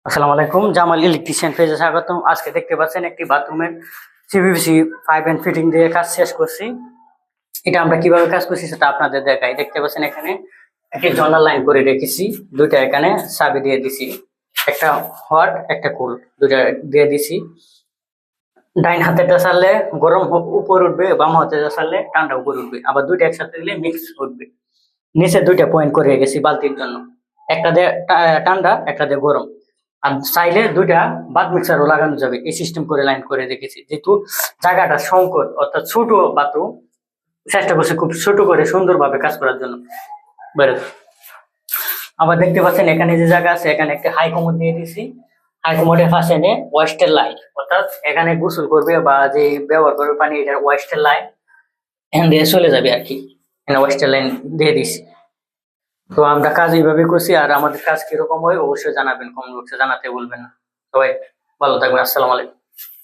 আসসালামু আলাইকুম, জামাল ইলেকট্রিশিয়ান পেজে স্বাগতম। আজকে দেখতে পাচ্ছেন একটি বাথরুমের সিপিভিসি পাইপ এন্ড ফিটিং দিয়ে কাজ শেষ করছি। এটা আমরা কিভাবে কাজ করছি সেটা আপনাদের দেখাই। দেখতে পাচ্ছেন এখানে একটি জর্নাল লাইন করে রেখেছি, দুইটা এখানে চাবি দিয়ে দিছি, একটা হট একটা কুল দুইটা দিয়ে দিছি। ডাইন হাতেটা চাললে গরম উপর উঠবে, বাম হাতে চাললে ঠান্ডা উপর উঠবে, আবার দুইটা একসাথে দিলে মিক্স উঠবে। নিচে দুইটা পয়েন্ট করে রেখেছি বালতির জন্য, একটা দিয়ে ঠান্ডা একটা দিয়ে গরম। আর চাইলে দুইটা বাথ মিক্সারও লাগানো যাবে, এই সিস্টেম করে লাইন করে রেখেছি। যেহেতু জায়গাটা সংকট অর্থাৎ ছোট বাথরুম, চেষ্টা করছি খুব ছোট করে সুন্দরভাবে কাজ করার জন্য। বেরো আবার দেখতে পাচ্ছেন এখানে যে জায়গা আছে, এখানে একটা হাই কমোড দিয়ে দিছি। হাই কমোডের পাশে এনে ওয়েস্টের লাইন, অর্থাৎ এখানে গোসল করবে বা যে ব্যবহার করবে পানি, এটার ওয়েস্টের লাইন এখান দিয়ে চলে যাবে আর কি। এখানে ওয়েস্টের লাইন দিয়ে দিছি। তো আমরা কাজ এইভাবে করছি। আর আমাদের কাজ কিরকম হয় অবশ্যই জানাবেন, কমেন্ট বক্সে জানাতে বলবেন না। সবাই ভালো থাকবেন। আসসালামু আলাইকুম।